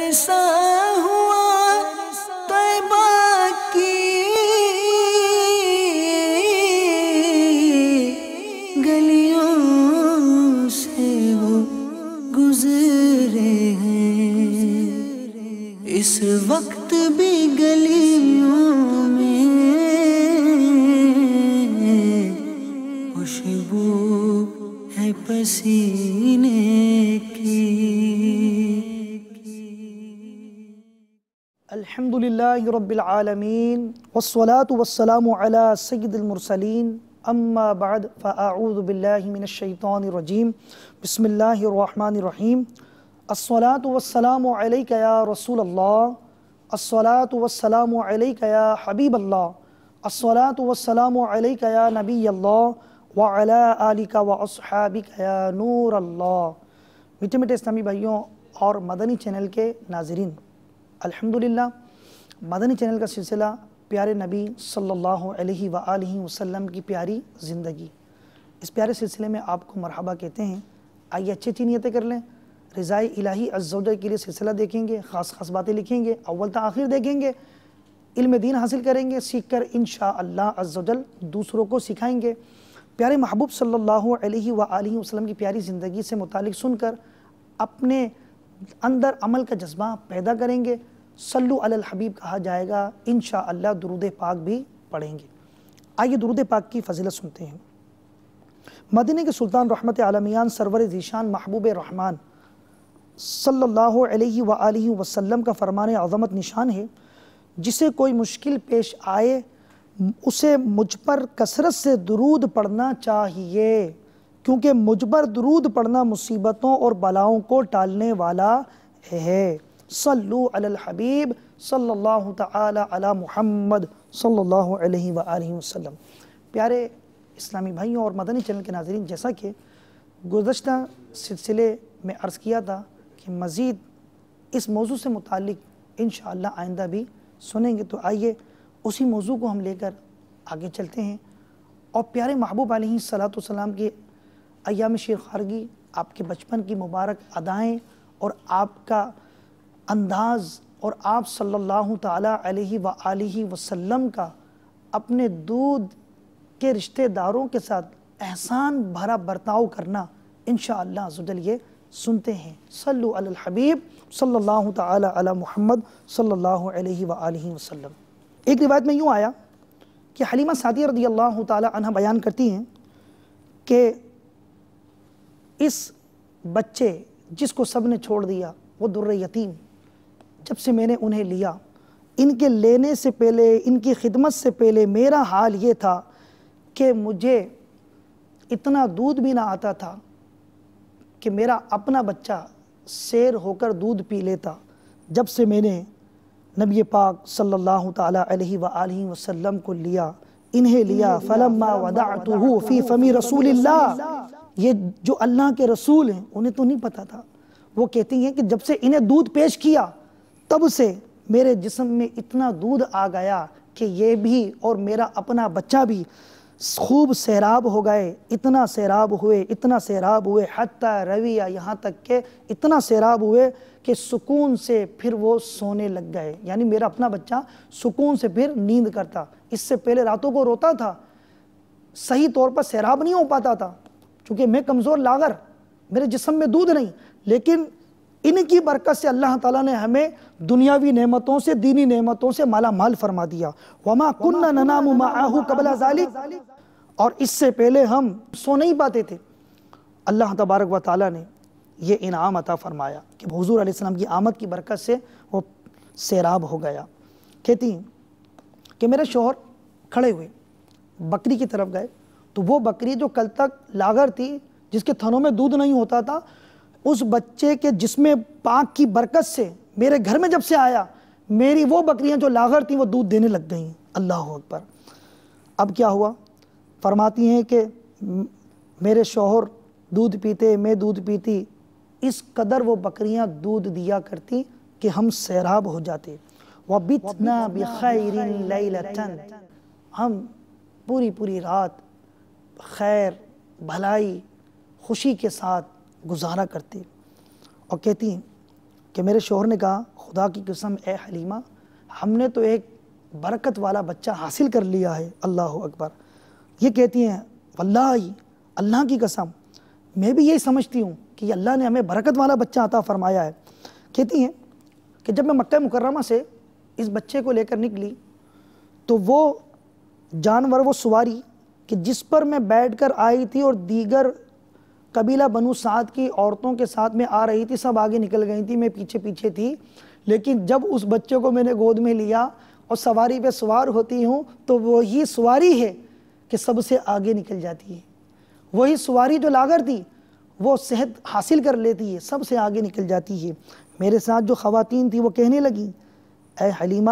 جیسا ہوا طیبہ کی گلیوں سے وہ گزرے ہیں، اس وقت بھی گلیوں میں خوشبو ہے پسینے کی۔ الحمدللہ رب العالمین والصلاة والسلام علی سید المرسلین، اما بعد فاعوذ باللہ من الشیطان الرجیم، بسم اللہ الرحمن الرحیم۔ الصلاة والسلام علیک یا رسول اللہ، الصلاة والسلام علیک یا حبیب اللہ، الصلاة والسلام علیک یا نبی اللہ وعلی آلک واصحابک یا نور اللہ۔ میٹھے میٹھے اسلامی بھائیوں اور مدنی چینل کے ناظرین، الحمدللہ مدنی چینل کا سلسلہ پیارے نبی صلی اللہ علیہ وآلہ وسلم کی پیاری زندگی، اس پیارے سلسلے میں آپ کو مرحبا کہتے ہیں۔ آئیے اچھی اچھی نیتیں کر لیں، رضائے الہی عز و جل کے لیے سلسلہ دیکھیں گے، خاص خاص باتیں لکھیں گے، اول تا آخر دیکھیں گے، علم دین حاصل کریں گے، سیکھ کر انشاءاللہ عز و جل دوسروں کو سکھائیں گے۔ پیارے محبوب صلی اللہ علیہ وآلہ وسلم کی پیاری زندگی سے متعلق سن کر اپنے اندر عمل کا جذبہ پیدا کریں گے، صلو علی الحبیب کہا جائے گا، انشاءاللہ درود پاک بھی پڑھیں گے۔ آئیے درود پاک کی فضیلت سنتے ہیں۔ مدینہ کے سلطان رحمت عالمیان سرور ذیشان محبوب رحمان صلی اللہ علیہ وآلہ وسلم کا فرمان عظمت نشان ہے، جسے کوئی مشکل پیش آئے اسے مجھ پر کثرت سے درود پڑھنا چاہیے، کیونکہ مجھ پر درود پڑھنا مصیبتوں اور بلاؤں کو ٹالنے والا ہے۔ صلو علی الحبیب صلی اللہ تعالی علی محمد صلی اللہ علیہ وآلہ وسلم۔ پیارے اسلامی بھائیوں اور مدنی چینل کے ناظرین، جیسا کہ گزشتہ سلسلے میں عرض کیا تھا کہ مزید اس موضوع سے متعلق انشاءاللہ آئندہ بھی سنیں گے، تو آئیے اسی موضوع کو ہم لے کر آگے چلتے ہیں اور پیارے محبوب علیہ السلام کے ایام شیر خارگی، آپ کے بچپن کی مبارک ادائیں اور آپ کا انداز اور آپ صلی اللہ تعالیٰ علیہ وآلہ وسلم کا اپنے دودھ کے رشتہ داروں کے ساتھ احسان بھرا برتاؤ کرنا انشاءاللہ عز و جل یہ سنتے ہیں۔ صلو علی الحبیب صلی اللہ تعالیٰ علی محمد صلی اللہ علیہ وآلہ وسلم۔ ایک روایت میں یوں آیا کہ حلیمہ سعدیہ رضی اللہ تعالیٰ عنہ بیان کرتی ہیں کہ اس بچے جس کو سب نے چھوڑ دیا، وہ در یتیم، جب سے میں نے انہیں لیا، ان کے لینے سے پہلے، ان کی خدمت سے پہلے میرا حال یہ تھا کہ مجھے اتنا دودھ بھی نہ آتا تھا کہ میرا اپنا بچہ سیر ہو کر دودھ پی لیتا۔ جب سے میں نے نبی پاک صلی اللہ تعالیٰ علیہ وآلہ وسلم کو لیا، انہیں لیا، فلما وضعتہ فی فمی رسول اللہ، یہ جو اللہ کے رسول ہیں انہیں تو نہیں پتا تھا، وہ کہتی ہیں کہ جب سے انہیں دودھ پیش کیا تب سے میرے جسم میں اتنا دودھ آ گیا کہ یہ بھی اور میرا اپنا بچہ بھی خوب سیراب ہو گئے، اتنا سیراب ہوئے حتی رویہ، یہاں تک کہ اتنا سیراب ہوئے کہ سکون سے پھر وہ سونے لگ گئے، یعنی میرا اپنا بچہ سکون سے پھر نیند کرتا۔ اس سے پہلے راتوں کو روتا تھا، صحیح طور پر سیراب نہیں ہو پاتا تھا، چونکہ میں کمزور لاغر، میرے جسم میں دودھ نہیں، لیکن ان کی برکت سے اللہ تعالیٰ نے ہمیں دنیاوی نعمتوں سے، دینی نعمتوں سے مالا مال فرما دیا۔ وَمَا كُنَّا نَنَامُ مَعَهُ قَبْلَ ذَلِكَ، اور اس سے پہلے ہم سو نہیں پاتے تھے۔ اللہ تبارک و تعالیٰ نے یہ انعام عطا فرمایا کہ حضور علیہ السلام کی آمد کی برکت سے وہ سیراب ہو گیا۔ کہتی ہیں کہ میرے شوہر کھڑے ہوئے، بکری کی طرف گئے، تو وہ بکری جو کل تک لاغر تھی، جس کے تھنوں میں دودھ نہیں ہوتا تھا، اس بچے کے جسم پاک کی برکت سے میرے گھر میں جب سے آیا، میری وہ بکریاں جو لاغر تھیں وہ دودھ دینے لگ گئیں۔ اللہ اکبر۔ اب کیا ہوا؟ فرماتی ہیں کہ میرے شوہر دودھ پیتے، میں دودھ پیتی، اس قدر وہ بکریاں دودھ دیا کرتی کہ ہم سیراب ہو جاتے۔ وَبِتْنَا بِخَيْرٍ لَيْلَةً، ہم پوری رات خیر، بھلائی، خوشی کے ساتھ گزارا کرتے۔ اور کہتی ہیں کہ میرے شوہر نے کہا خدا کی قسم اے حلیمہ ہم نے تو ایک برکت والا بچہ حاصل کر لیا ہے، اللہ اکبر۔ یہ کہتی ہیں واللہ اللہ کی قسم میں بھی یہی سمجھتی ہوں کہ یہ اللہ نے ہمیں برکت والا بچہ عطا فرمایا ہے۔ کہتی ہیں کہ جب میں مکہ مکرمہ سے اس بچے کو لے کر نکلی تو وہ جانور، وہ سواری کہ جس پر میں بیٹھ کر آئی تھی اور دیگر قبیلہ بنو سعد کی عورتوں کے ساتھ میں آ رہی تھی، سب آگے نکل گئی تھی، میں پیچھے پیچھے تھی، لیکن جب اس بچے کو میں نے گود میں لیا اور سواری پہ سوار ہوتی ہوں تو وہی سواری ہے کہ سب سے آگے نکل جاتی ہے، وہی سواری جو لاغر تھی وہ صحت حاصل کر لیتی ہے، سب سے آگے نکل جاتی ہے۔ میرے ساتھ جو خواتین تھی وہ کہنے لگیں اے حلیمہ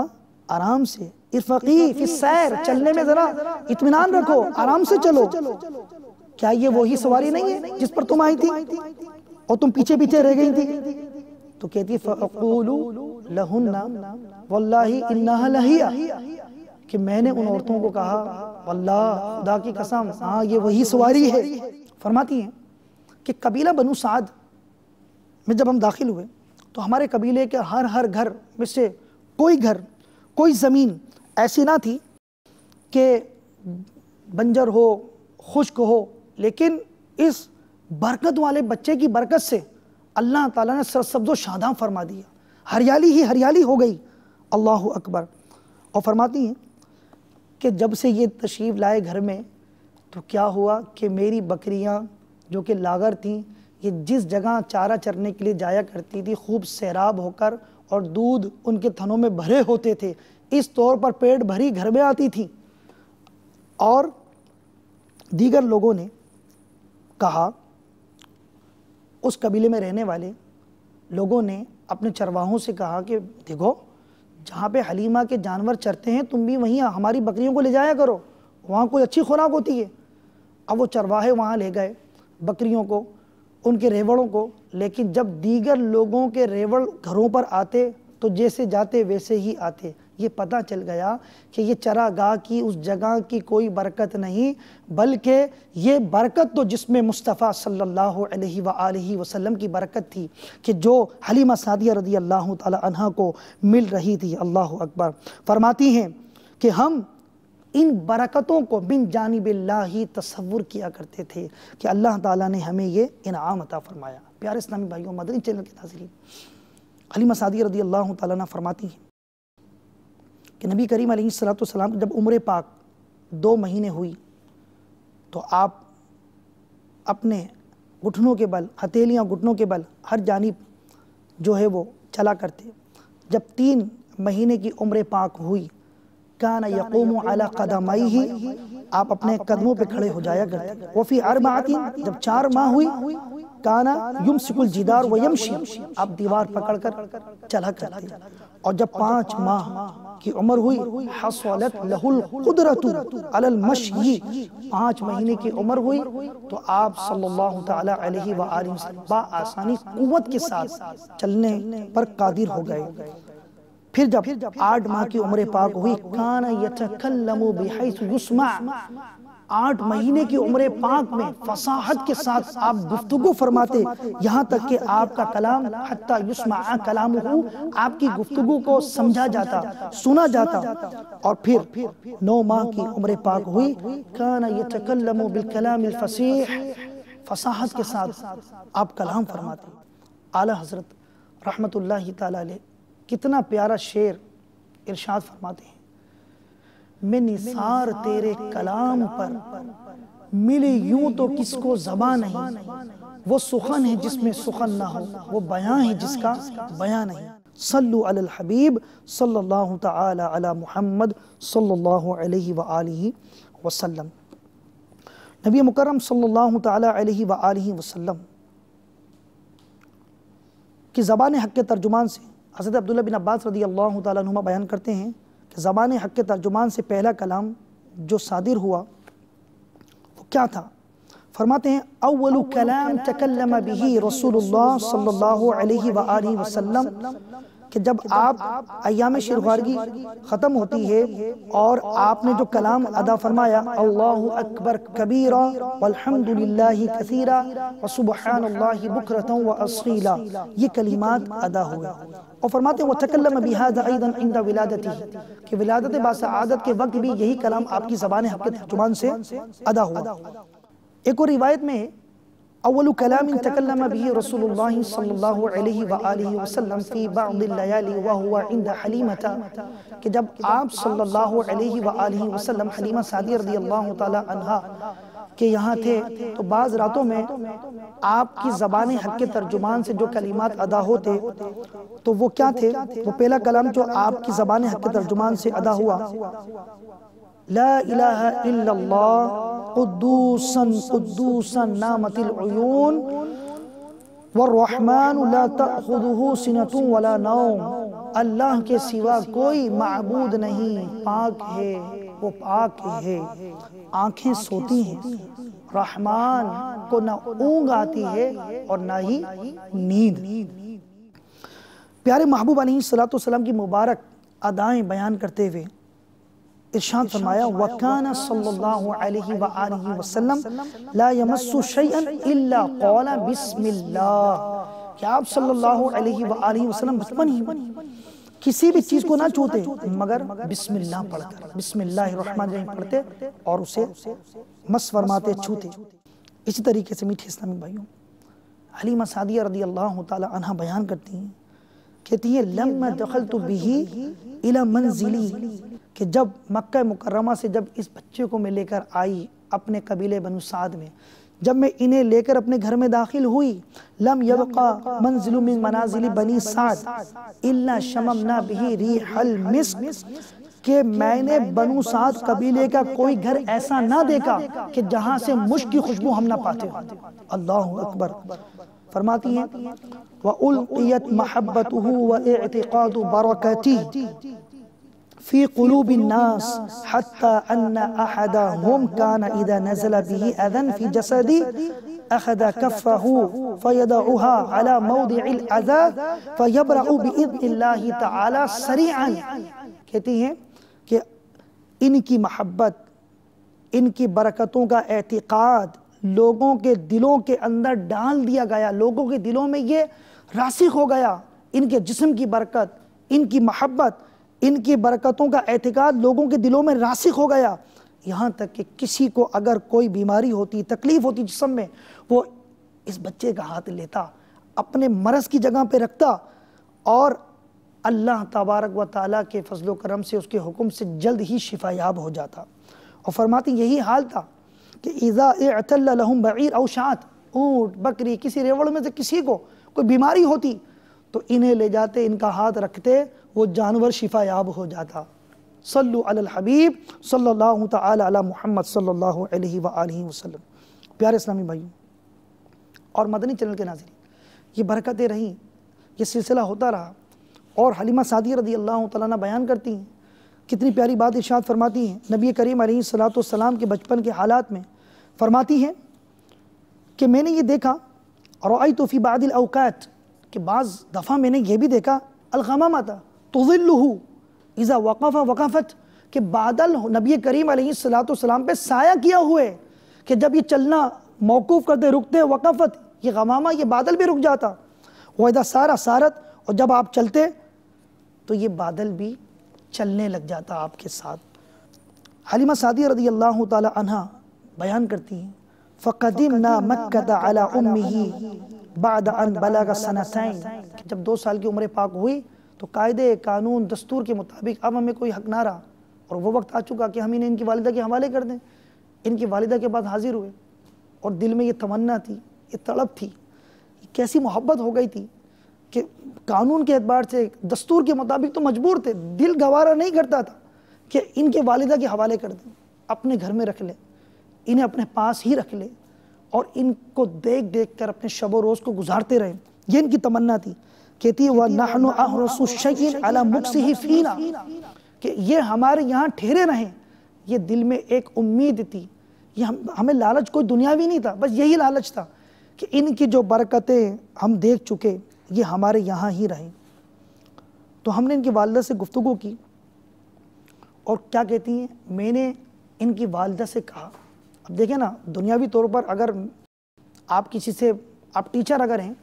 آرام سے، ارفقی فی السیر، چلنے میں ذرا اطمینان رکھو، آرام سے چلو، کیا یہ وہی سواری نہیں ہے جس پر تم آئی تھی اور تم پیچھے پیچھے رہ گئی تھی؟ تو کہتی فَأَقُولُ لَهُنَّ وَاللَّهِ إِنَّهَا لَهِيَ، کہ میں نے ان عورتوں کو کہا واللہ خدا کی قسم ہاں یہ وہی سواری ہے۔ فرماتی ہیں کہ قبیلہ بنو سعد میں جب ہم داخل ہوئے تو ہمارے قبیلے کے ہر گھر میں سے کوئی گھر، کوئی زمین ایسی نہ تھی کہ بنجر ہو، خشک ہو، لیکن اس برکت والے بچے کی برکت سے اللہ تعالیٰ نے سرسبز و شاداں فرما دیا، ہریالی ہی ہریالی ہو گئی، اللہ اکبر۔ اور فرماتی ہیں کہ جب سے یہ تشریف لائے گھر میں تو کیا ہوا کہ میری بکریاں جو کہ لاغر تھیں، یہ جس جگہ چارہ چرنے کے لیے جایا کرتی تھی خوب سیراب ہو کر اور دودھ ان کے تھنوں میں بھرے ہوتے تھے، اس طور پر پیٹ بھری گھر میں آتی تھیں۔ اور دیگر لوگوں نے کہا، اس قبیلے میں رہنے والے لوگوں نے اپنے چرواہوں سے کہا کہ دیکھو جہاں پہ حلیمہ کے جانور چرتے ہیں تم بھی وہیں ہماری بکریوں کو لے جایا کرو، وہاں کوئی اچھی خوراک ہوتی ہے۔ اب وہ چرواہے وہاں لے گئے بکریوں کو، ان کے ریوڑوں کو، لیکن جب دیگر لوگوں کے ریوڑ گھروں پر آتے تو جیسے جاتے ویسے ہی آتے۔ یہ پتہ چل گیا کہ یہ چراگاہ کی اس جگہ کی کوئی برکت نہیں، بلکہ یہ برکت تو جس میں مصطفیٰ صلی اللہ علیہ وآلہ وسلم کی برکت تھی کہ جو حلیمہ سعدیہ رضی اللہ تعالی عنہ کو مل رہی تھی، اللہ اکبر۔ فرماتی ہیں کہ ہم ان برکتوں کو من جانب اللہ تصور کیا کرتے تھے کہ اللہ تعالیٰ نے ہمیں یہ انعام عطا فرمایا۔ پیارے اسلامی بھائیوں، مدنی چینل کے ناظرین، حلیمہ سعدیہ رضی اللہ تعالیٰ عنہ فرماتی ہیں کہ نبی کریم علیہ السلام جب عمر پاک 2 مہینے ہوئی تو آپ اپنے گھٹنوں کے بل، ہتھیلیاں گھٹنوں کے بل ہر جانب جو ہے وہ چلا کرتے۔ جب 3 مہینے کی عمر پاک ہوئی کان یقوم علی قدمائہ، آپ اپنے قدموں پہ کھڑے ہو جایا کرتے۔ وفی 4 جب 4 ماہ ہوئی کان یمسک الجدار ویمشی، آپ دیوار پکڑ کر چلا کرتے۔ اور جب 5 ماہ کی عمر ہوئی حصلت لہ القدرۃ علی المشی، 5 مہینے کی عمر ہوئی تو آپ صلی اللہ تعالی علیہ وآلہ وسلم بآسانی قوت کے ساتھ چلنے پر قادر ہو گئے۔ پھر جب 8 ماہ کی عمر پاک ہوئی کان یتکلم بحیث یسمع، 8 مہینے کی عمر پاک میں فصاحت کے ساتھ آپ گفتگو فرماتے، یہاں تک کہ آپ کا کلام حتی یسمع کلامہ، آپ کی گفتگو کو سمجھا جاتا، سنا جاتا۔ اور پھر 9 ماہ کی عمر پاک ہوئی کان یتکلم بالکلام الفصیح، فصاحت کے ساتھ آپ کلام فرماتے۔ اعلیٰ حضرت رحمت اللہ تعالی علیہ کتنا پیارا شعر ارشاد فرماتے ہیں، میں نثار تیرے کلام پر ملی یوں تو کس کو زبان نہیں، وہ سخن ہے جس میں سخن نہ ہو، وہ بیان ہے جس کا بیان نہیں۔ صلو علی الحبیب صلی اللہ تعالی علی محمد صلی اللہ علیہ وآلہ وسلم۔ نبی مکرم صلی اللہ تعالی علیہ وآلہ وسلم کی زبان حق کے ترجمان سے حضرت عبداللہ بن عباس رضی اللہ تعالیٰ عنہما بیان کرتے ہیں کہ زبان حق کے ترجمان سے پہلا کلام جو صادر ہوا وہ کیا تھا؟ فرماتے ہیں اول کلام تکلم به رسول اللہ صلی اللہ علیہ وآلہ وسلم کہ جب آپ ایام شیرخوارگی ختم ہوتی ہے اور آپ نے جو کلام ادا فرمایا اللہ اکبر کبیرا والحمدللہ کثیرا وسبحان اللہ بکرتا واصیلا، یہ کلمات ادا ہوئے، اور فرماتے ہیں وَتَكَلَّمَ بِهَذَا أَيْضًا عِنْدَ وِلَادَتِهِ کہ ولادت باسعادت کے وقت بھی یہی کلام آپ کی زبان حق کے ترجمان سے ادا ہوا۔ ایک اور روایت میں اول کلام تکلم به رسول اللہ صلی اللہ علیہ وآلہ وسلم فی بعض اللیالی وہو عند حلیمہ، کہ جب آپ صلی اللہ علیہ وآلہ وسلم حلیمہ سعدیہ رضی اللہ تعالی عنہ کہ یہاں تھے تو بعض راتوں میں آپ کی زبان حق کے ترجمان سے جو کلمات ادا ہوتے تو وہ کیا تھے؟ وہ پہلا کلام جو آپ کی زبان حق کے ترجمان سے ادا ہوا، لا الہ الا اللہ قدوسا قدوسا نامت العیون والرحمن لا تأخذہ سنۃ ولا نوم، اللہ کے سوا کوئی معبود نہیں، پاک ہے، وہ پاک ہے، آنکھیں سوتی ہیں، رحمان کو نہ اونگ آتی ہے اور نہ ہی نیند۔ پیارے محبوب علیہ السلام کی مبارک ادائیں بیان کرتے ہوئے ارشاد فرمایا وَكَانَ صلی اللہ علیہ وآلہ وسلم لا يَمَسُّ شَيْئًا إِلَّا قَالَ بسم اللہ، کہ آپ صلی اللہ علیہ وآلہ وسلم بچپن ہی کسی بھی چیز کو نہ چھوتے مگر بسم اللہ پڑھ کر، بسم اللہ الرحمن الرحیم پڑھتے اور اسے مس فرماتے، چھوتے۔ اسی طریقے سے میٹھے اسلامی بھائیوں، حلیمہ سعدیہ رضی اللہ تعالی عنہ بیان کرتی ہیں، کہتی ہیں لما دخلت به الى منزلی، کہ جب مکہ مکرمہ سے جب اس بچے کو میں لے کر آئی اپنے قبیلے بنو سعد میں، جب میں انہیں لے کر اپنے گھر میں داخل ہوئی، لم یبقى منزل من منازل بنی سعد الا شممنا به ریح المسک، کہ میں نے بنو سعد قبیلے کا کوئی گھر ایسا نہ دیکھا کہ جہاں سے مشک کی خوشبو ہم نہ پاتے ہو۔ اللہ اکبر۔ فرماتی ہیں وَأُلْقِيَتْ مَحَبَّتُهُ وَإِعْتِقَادُ بَرَكَتِهِ فی قلوب الناس حتی ان احدهم کان اذا نزل به اذن فی جسدی اخذ کفه فیدعوها على موضع الاذى فیبرأ بإذن اللہ تعالی سریعا، کہتی ہیں کہ ان کی محبت، ان کی برکتوں کا اعتقاد لوگوں کے دلوں کے اندر ڈال دیا گیا، لوگوں کے دلوں میں یہ راسخ ہو گیا، ان کے جسم کی برکت، ان کی محبت، ان کی برکتوں کا اعتقاد لوگوں کے دلوں میں راسخ ہو گیا، یہاں تک کہ کسی کو اگر کوئی بیماری ہوتی، تکلیف ہوتی جسم میں، وہ اس بچے کا ہاتھ لیتا، اپنے مرض کی جگہ پہ رکھتا اور اللہ تبارک و تعالیٰ کے فضل و کرم سے اس کے حکم سے جلد ہی شفا یاب ہو جاتا۔ اور فرماتی یہی حال تھا کہ اذا اعتل لهم بعیر او شاۃ، اونٹ بکری کسی ریوڑ میں سے کسی کو کوئی بیماری ہوتی تو انہیں لے جاتے، ان کا ہاتھ رکھتے، وہ جانور شفا یاب ہو جاتا۔ صلو علی الحبیب صلی اللہ تعالی علی محمد صلی اللہ علیہ وآلہ وسلم۔ پیارے اسلامی بھائیوں اور مدنی چینل کے ناظرین، یہ برکتیں رہیں، یہ سلسلہ ہوتا رہا، اور حلیمہ سعدیہ رضی اللہ تعالیٰ عنہ بیان کرتی ہیں، کتنی پیاری بات ارشاد فرماتی ہیں نبی کریم علیہ السلام کے بچپن کے حالات میں، فرماتی ہیں کہ میں نے یہ دیکھا رأیت فی بعض الاوقات، کہ بعض دفعہ میں نے یہ بھی دیکھا الغمامۃ تظلہ اذا وقفت، کہ بادل نبی کریم علیہ السلام پہ سایہ کیا ہوئے کہ جب یہ چلنا موقوف کرتے رکتے وقفت، یہ غمامہ یہ بادل بھی رک جاتا، وَإِذَا سارت، اور جب آپ چلتے تو یہ بادل بھی چلنے لگ جاتا آپ کے ساتھ۔ حلیمہ سعدیہ رضی اللہ تعالی عنہ بیان کرتی ہیں فَقَدِمْنَا مَكَّةَ عَلَىٰ أُمِّهِ بعد ان بلغ سنتین، جب 2 سال کی عمر پاک ہوئی تو قاعدے قانون دستور کے مطابق اب ہمیں کوئی حق نہ رہا، اور وہ وقت آ چکا کہ ہم انہیں ان کی والدہ کے حوالے کر دیں۔ ان کی والدہ کے پاس حاضر ہوئے اور دل میں یہ تمنا تھی، یہ طلب تھی، کیسی محبت ہو گئی تھی کہ قانون کے اعتبار سے دستور کے مطابق تو مجبور تھے، دل گوارا نہیں کرتا تھا کہ ان کے والدہ کے حوالے کر دیں، اپنے گھر میں رکھ لیں، انہیں اپنے پاس ہی رکھ لیں اور ان کو دیکھ دیکھ کر اپنے شب و روز کو گزارتے رہیں، یہ ان کی تمنا تھی۔ کہتی ہے وَنَحْنُ أَحْرَصُ الشَّيْءٍ عَلَى مُكْسِهِ فِينَا، کہ یہ ہمارے یہاں ٹھہرے رہیں، یہ دل میں ایک امید تھی، یہ ہمیں لالچ کوئی دنیاوی نہیں تھا، بس یہی لالچ تھا کہ ان کی جو برکتیں ہم دیکھ چکے یہ ہمارے یہاں ہی رہیں۔ تو ہم نے ان کی والدہ سے گفتگو کی، اور کیا کہتی ہیں، میں نے ان کی والدہ سے کہا، اب دیکھیں نا دنیاوی طور پر اگر آپ کسی سے، آپ ٹیچر اگر ہیں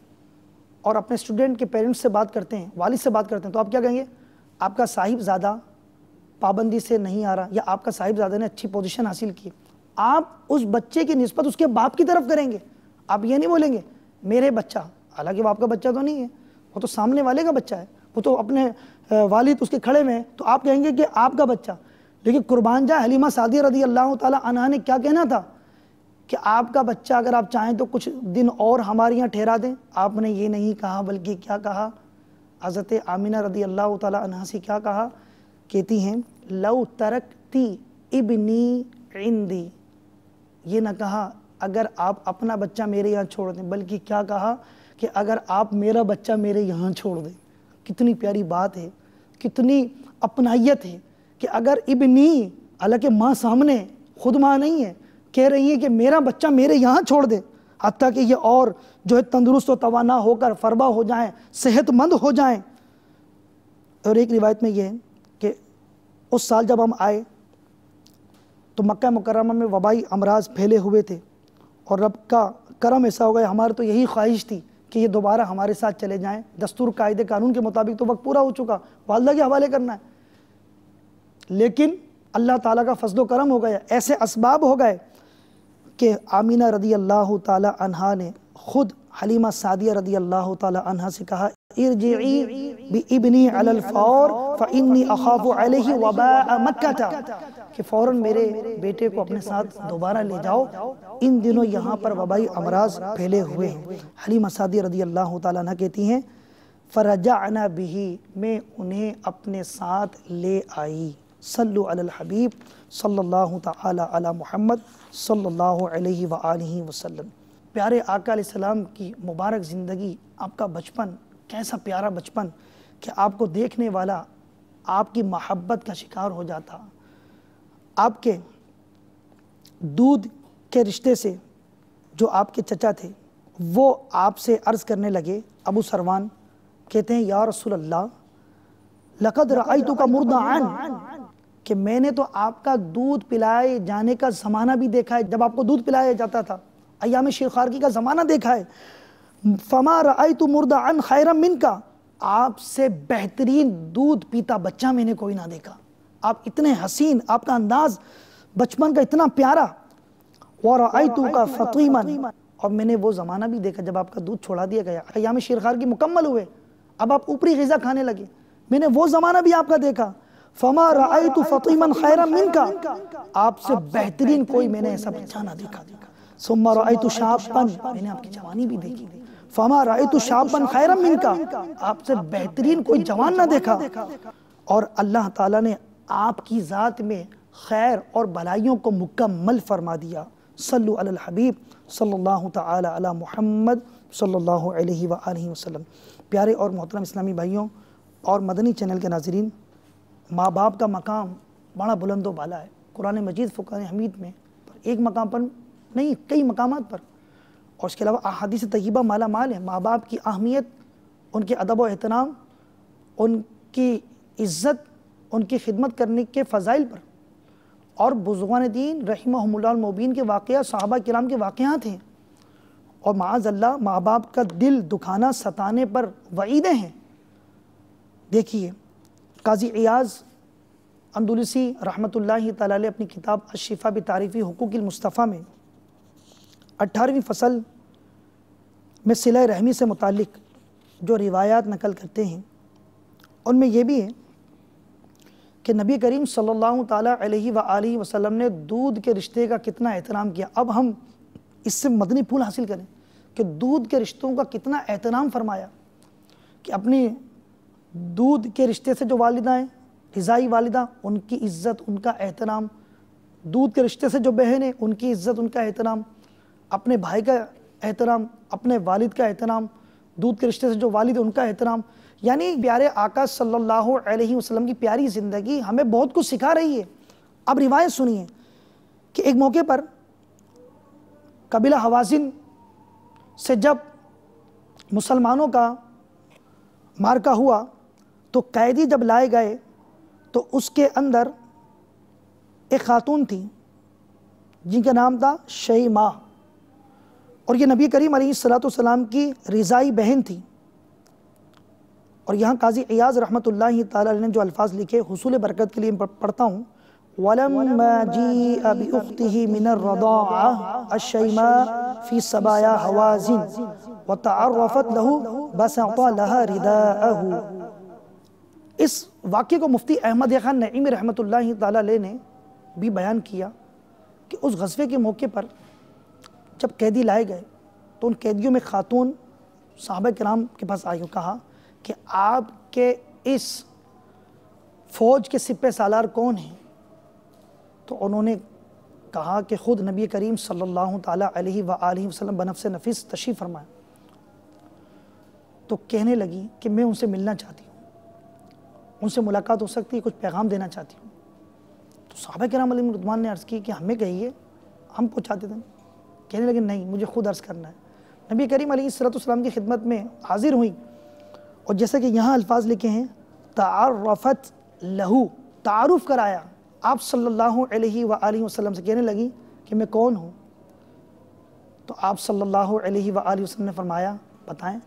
اور اپنے اسٹوڈنٹ کے پیرنٹس سے بات کرتے ہیں، والد سے بات کرتے ہیں، تو آپ کیا کہیں گے؟ آپ کا صاحب زادہ پابندی سے نہیں آ رہا، یا آپ کا صاحب زادہ نے اچھی پوزیشن حاصل کی، آپ اس بچے کی نسبت اس کے باپ کی طرف کریں گے. آپ یہ نہیں بولیں گے میرے بچہ، حالانکہ وہ آپ کا بچہ تو نہیں ہے، وہ تو سامنے والے کا بچہ ہے، وہ تو اپنے والد اس کے کھڑے میں ہیں، تو آپ کہیں گے کہ آپ کا بچہ. لیکن قربان جائے حلیمہ سعدیہ رضی اللہ تعالی عنہا نے کیا کہنا تھا کہ آپ کا بچہ اگر آپ چاہیں تو کچھ دن اور ہمارے یہاں ٹھہرا دیں. آپ نے یہ نہیں کہا، بلکہ کیا کہا؟ حضرت آمینہ رضی اللہ تعالی عنہا سے کیا کہا؟ کہتی ہیں لو ترکتی ابنی عندی، یہ نہ کہا اگر آپ اپنا بچہ میرے یہاں چھوڑ دیں، بلکہ کیا کہا کہ اگر آپ میرا بچہ میرے یہاں چھوڑ دیں. کتنی پیاری بات ہے، کتنی اپنائیت ہے کہ اگر ابنی، حالانکہ ماں سامنے، خود ماں نہیں ہے، کہہ رہی ہے کہ میرا بچہ میرے یہاں چھوڑ دے، حتیٰ کہ یہ اور جو ہے تندرست و توانا ہو کر فربا ہو جائیں، صحت مند ہو جائیں. اور ایک روایت میں یہ ہے کہ اس سال جب ہم آئے تو مکہ مکرمہ میں وبائی امراض پھیلے ہوئے تھے، اور رب کا کرم ایسا ہو گیا، ہمارے تو یہی خواہش تھی کہ یہ دوبارہ ہمارے ساتھ چلے جائیں. دستور قاعدے قانون کے مطابق تو وقت پورا ہو چکا، والدہ کے حوالے کرنا ہے، لیکن اللہ تعالیٰ کا فضل و کرم ہو گیا، ایسے اسباب ہو گئے کہ آمینہ رضی اللہ تعالی عنہا نے خود حلیمہ سعدیہ رضی اللہ تعالی عنہا سے کہا ارجعی بابنی علی الفور فانی اخاف علیہ وباء مکہ، کہ فوراً میرے بیٹے کو اپنے ساتھ دوبارہ لے جاؤ، ان دنوں یہاں پر وبائی امراض پھیلے ہوئے ہیں. حلیمہ سعدیہ رضی اللہ تعالی عنہا کہتی ہیں فرجعنا بہ، میں انہیں اپنے ساتھ لے آئی. صلو علی الحبیب صلی اللہ تعالی علی محمد صلی اللہ علیہ وآلہ وسلم. پیارے آقا علیہ السلام کی مبارک زندگی، آپ کا بچپن کیسا پیارا بچپن کہ آپ کو دیکھنے والا آپ کی محبت کا شکار ہو جاتا. آپ کے دودھ کے رشتے سے جو آپ کے چچا تھے وہ آپ سے عرض کرنے لگے، ابو سروان کہتے ہیں یا رسول اللہ لقد رأیتک مرضعا، کہ میں نے تو آپ کا دودھ پلائے جانے کا زمانہ بھی دیکھا ہے، جب آپ کو دودھ پلایا جاتا تھا ایام شیخارگی کا زمانہ دیکھا ہے. فما رأیت مرضعا خیرا منک، آپ سے بہترین دودھ پیتا بچہ میں نے کوئی نہ دیکھا. آپ اتنے حسین، آپ کا انداز بچپن کا اتنا پیارا. ورأیتک فطیما، اور میں نے وہ زمانہ بھی دیکھا جب آپ کا دودھ چھوڑا دیا گیا، ایام شیخارگی مکمل ہوئے، اب آپ اوپری غذا کھانے لگے، میں نے وہ زمانہ بھی آپ کا دیکھا. فما رأیت فطیما خیرا منک، آپ سے بہترین کوئی میں نے ایسا بچہ نہ دیکھا. ثم رأیت شابا، میں نے آپ کی جوانی بھی دیکھی. فما رأیت شابا خیرا منک، آپ سے بہترین کوئی جوان نہ دیکھا. اور اللہ تعالیٰ نے آپ کی ذات میں خیر اور بھلائیوں کو مکمل فرما دیا. صلو علی الحبیب صلی اللہ تعالی علی محمد صلی اللہ علیہ وآلہ وسلم. پیارے اور محترم اسلامی بھائیوں اور مدنی چینل کے ناظرین، ماں باپ کا مقام بڑا بلند و بالا ہے. قرآن مجید فرقان حمید میں ایک مقام پر نہیں، کئی مقامات پر، اور اس کے علاوہ احادیث طیبہ مالا مال ہے. ماں باپ کی اہمیت، ان کے ادب و احترام، ان کی عزت، ان کی خدمت کرنے کے فضائل پر، اور بزرگان دین رحمہم اللہ المبین کے واقعات، صحابہ کرام کے واقعات ہیں. اور معاذ اللہ ماں باپ کا دل دکھانا، ستانے پر وعیدیں ہیں. دیکھیے قاضی عیاض اندلسی رحمۃ اللہ تعالی علیہ اپنی کتاب الشفاء بتعریف حقوق المصطفیٰ میں 18ویں فصل میں صلہ رحمی سے متعلق جو روایات نقل کرتے ہیں، ان میں یہ بھی ہے کہ نبی کریم صلی اللہ تعالی علیہ وآلہ وسلم نے دودھ کے رشتے کا کتنا احترام کیا. اب ہم اس سے مدنی پھول حاصل کریں کہ دودھ کے رشتوں کا کتنا احترام فرمایا، کہ اپنی دودھ کے رشتے سے جو والدہ ہیں، رضائی والدہ، ان کی عزت، ان کا احترام. دودھ کے رشتے سے جو بہن ہیں، ان کی عزت، ان کا احترام. اپنے بھائی کا احترام، اپنے والد کا احترام. دودھ کے رشتے سے جو والد ہیں، ان کا احترام. یعنی پیارے آقا صلی اللہ علیہ وسلم کی پیاری زندگی ہمیں بہت کچھ سکھا رہی ہے. اب روایت سنیے کہ ایک موقع پر قبیلہ حوازن سے جب مسلمانوں کا مارکہ ہوا تو قیدی جب لائے گئے تو اس کے اندر ایک خاتون تھی جن کا نام تھا شیماء، اور یہ نبی کریم علیہ السلام کی رضائی بہن تھی۔ اور یہاں قاضی عیاض رحمۃ اللہ تعالی علیہ نے جو الفاظ لکھے حصول برکت کے لیے پڑھتا ہوں، وَلَمَّا جِيءَ بِأُخْتِهِ مِنَ الرَّضَاعَةِ الشَّيْمَاءُ فِي سَبَايَا هَوَازِنَ وَتَعَرَّفَتْ لَهُ بَسَطَ لَهَا رِدَاءَهُ۔ اس واقعے کو مفتی احمد خان نعیمی رحمۃ اللہ تعالی علیہ نے بھی بیان کیا کہ اس غزوے کے موقع پر جب قیدی لائے گئے تو ان قیدیوں میں خاتون صحابہ کرام کے پاس آئی اور کہا کہ آپ کے اس فوج کے سپہ سالار کون ہیں؟ تو انہوں نے کہا کہ خود نبی کریم صلی اللہ تعالیٰ علیہ وآلہ وسلم بنفس نفیس تشریف فرمائے۔ تو کہنے لگی کہ میں ان سے ملنا چاہتی ہوں، ان سے ملاقات ہو سکتی ہے، کچھ پیغام دینا چاہتی ہوں۔ تو صحابہ کرام علیہ رضوان نے عرض کی کہ ہمیں کہیے، ہم پہنچاتے تھے۔ کہنے لگے نہیں، مجھے خود عرض کرنا ہے۔ نبی کریم علیہ السلام کی خدمت میں حاضر ہوئی، اور جیسا کہ یہاں الفاظ لکھے ہیں تعرفت لہو، تعارف کرایا آپ صلی اللہ علیہ وآلہ وسلم سے۔ کہنے لگی کہ میں کون ہوں؟ تو آپ صلی اللہ علیہ وآلہ وسلم نے فرمایا بتائیں؟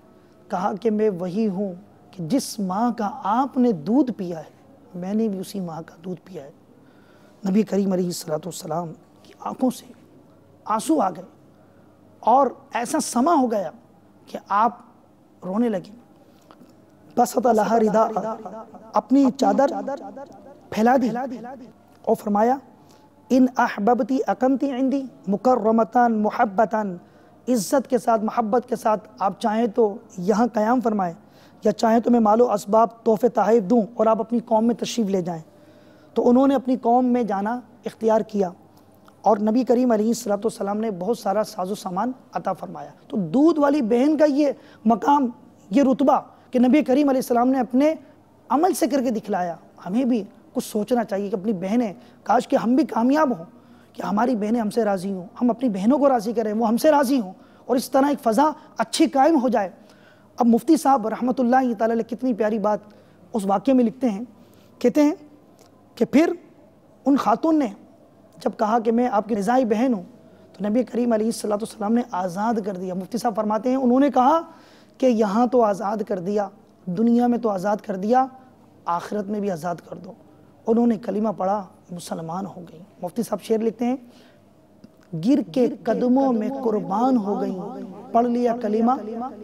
کہا کہ میں وہی ہوں کہ جس ماں کا آپ نے دودھ پیا ہے میں نے بھی اسی ماں کا دودھ پیا ہے۔ نبی کریم علیہ السلام کی آنکھوں سے آنسو آ گئے اور ایسا سما ہو گیا کہ آپ رونے لگے۔ بسط لہا رداء، اپنی چادر پھیلا دی اور فرمایا ان احببتی اقمتی عندی مکرمتان محبتان، عزت کے ساتھ محبت کے ساتھ آپ چاہیں تو یہاں قیام فرمائیں، یا چاہیں تو میں مال و اسباب تحفے تحائف دوں اور آپ اپنی قوم میں تشریف لے جائیں۔ تو انہوں نے اپنی قوم میں جانا اختیار کیا، اور نبی کریم علیہ السلام نے بہت سارا ساز و سامان عطا فرمایا۔ تو دودھ والی بہن کا یہ مقام، یہ رتبہ کہ نبی کریم علیہ السلام نے اپنے عمل سے کر کے دکھلایا۔ ہمیں بھی کچھ سوچنا چاہیے کہ اپنی بہنیں، کاش کہ ہم بھی کامیاب ہوں کہ ہماری بہنیں ہم سے راضی ہوں، ہم اپنی بہنوں کو راضی کریں، وہ ہم سے راضی ہوں، اور اس طرح ایک فضا اچھی قائم ہو جائے۔ اب مفتی صاحب رحمۃ اللہ تعالی علیہ کتنی پیاری بات اس واقعے میں لکھتے ہیں، کہتے ہیں کہ پھر ان خاتون نے جب کہا کہ میں آپ کی رضائی بہن ہوں تو نبی کریم علیہ السلام نے آزاد کر دیا۔ مفتی صاحب فرماتے ہیں انہوں نے کہا کہ یہاں تو آزاد کر دیا، دنیا میں تو آزاد کر دیا، آخرت میں بھی آزاد کر دو۔ انہوں نے کلمہ پڑھا، مسلمان ہو گئی۔ مفتی صاحب شعر لکھتے ہیں گر کے قدموں میں قربان ہو گئی، پڑھ لیا کلمہ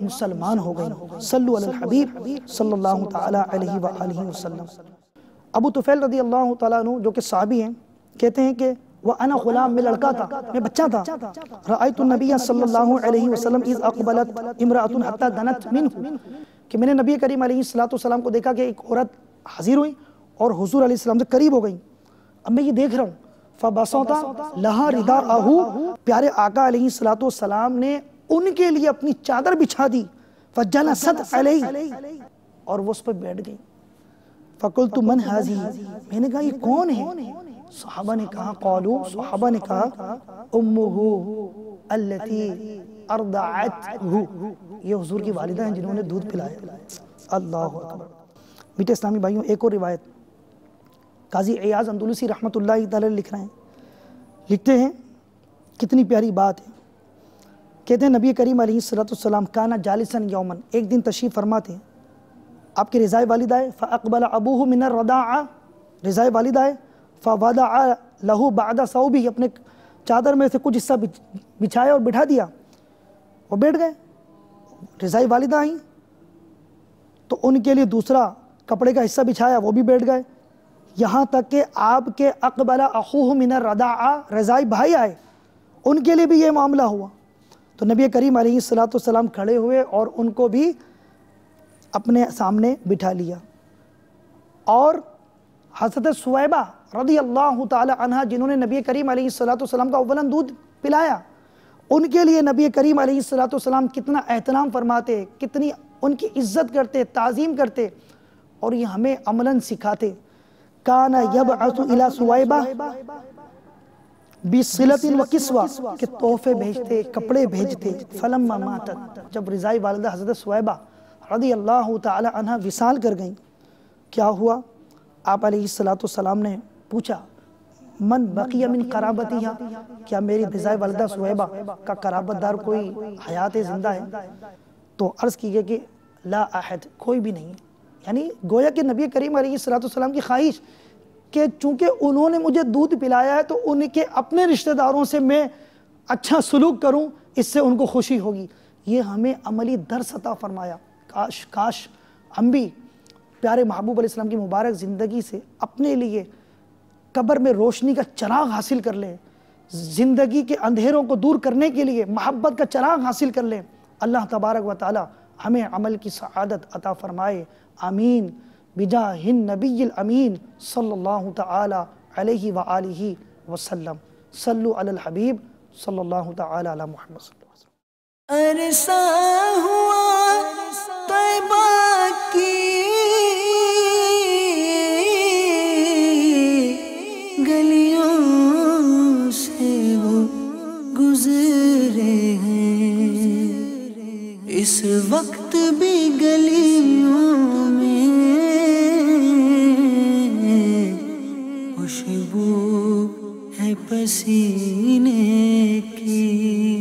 مسلمان ہو گئی۔ صلو علی الحبیب صلی اللہ تعالی علیہ وآلہ وسلم۔ ابو طفیل رضی اللہ تعالیٰ عنہ جو کہ صحابی ہیں کہتے ہیں کہ وَأَنَا غلام، میں لڑکا تھا، میں بچہ تھا، رأيت النبي صلی اللہ علیہ وسلم اذ اقبلت امرأة حتى دنت منه، کہ میں نے نبی کریم علیہ السلام کو دیکھا کہ ایک عورت حاضر ہوئی اور حضور علیہ السلام سے قریب ہو گئی۔ اب میں یہ دیکھ رہا ہوں فَبَسَطَ لَهَا رِدَاءَهُ، پیارے آقا علیہ السلام نے ان کے لیے اپنی چادر بچھا دی، فَجَلَسَتْ عَلَيْهِ، اور وہ اس پر بیٹھ گئی۔ فَقُلْتُ مَنْ هَذِهِ، میں نے کہا یہ کون ہے؟ صحابہ نے کہا صحابہ نے کہا امُّهُ الَّتِي أَرْضَعَتْهُ، یہ حضور کی والدہ ہیں جنہوں نے دودھ پلایا۔ اللہ اکبر۔ میٹھے اسلامی بھائیوں، ایک اور روایت قاضی عیاض اندلسی رحمۃ اللہ تعالی لکھ رہے ہیں، لکھتے ہیں کتنی پیاری بات ہے۔ کہتے ہیں نبی کریم علیہ السلام کانا جالسن یومن، ایک دن تشریف فرما تھے، آپ کی رضائے والدہ ہے، فاقبل ابوہ من الرضاعہ، رضائے والدہ ہے، فوضع لہ بعد ثوبہ، اپنے چادر میں سے کچھ حصہ بچھایا اور بٹھا دیا، وہ بیٹھ گئے۔ رضائے والدہ آئیں تو ان کے لیے دوسرا کپڑے کا حصہ بچھایا، وہ بھی بیٹھ گئے، یہاں تک کہ آپ کے اقبل اخوہ من الرضاعہ، رضائی بھائی آئے، ان کے لیے بھی یہ معاملہ ہوا۔ تو نبی کریم علیہ السلام کھڑے ہوئے اور ان کو بھی اپنے سامنے بٹھا لیا۔ اور حضرت سویبہ رضی اللہ تعالی عنہ جنہوں نے نبی کریم علیہ السلام کا اولاً دودھ پلایا، ان کے لیے نبی کریم علیہ السلام کتنا احترام فرماتے، کتنی ان کی عزت کرتے، تعظیم کرتے، اور یہ ہمیں عملاً سکھاتے۔ کانا یبعث الی سویبہ بصلۃ وکسوہ، کہ تحفے بھیجتے، کپڑے بھیجتے۔ فلما ماتت، جب رضائی والدہ حضرت سویبہ رضی اللہ تعالی عنہ وصال کر گئیں، کیا ہوا؟ آپ علیہ السلام نے پوچھا من بقی من قرابتیہا، کیا میری بزائے والدہ سویبہ کا قرابت دار کوئی حیات زندہ ہے؟ تو عرض کی گئی کہ لا احد، کوئی بھی نہیں. یعنی گویا کہ نبی کریم علیہ السلام کی خواہش کہ چونکہ انہوں نے مجھے دودھ پلایا ہے تو ان کے اپنے رشتہ داروں سے میں اچھا سلوک کروں، اس سے ان کو خوشی ہوگی. یہ ہمیں عملی درس عطا فرمایا. کاش ہم بھی پیارے محبوب علیہ السلام کی مبارک زندگی سے اپنے لیے قبر میں روشنی کا چراغ حاصل کر لیں، زندگی کے اندھیروں کو دور کرنے کے لیے محبت کا چراغ حاصل کر لیں. اللہ تبارک و تعالی ہمیں عمل کی سعادت عطا فرمائے. آمین بجاہ النبی الامین صلی اللہ تعالی علیہ وآلہ وسلم. صلو علی الحبیب صلی اللہ تعالی علی محمد صلی اللہ علیہ وسلم. عرصہ ہوا طیبہ کی گلیوں سے وہ گزرے ہیں، اس وقت بھی گلیوں میں خوشبو ہے پسینے کی.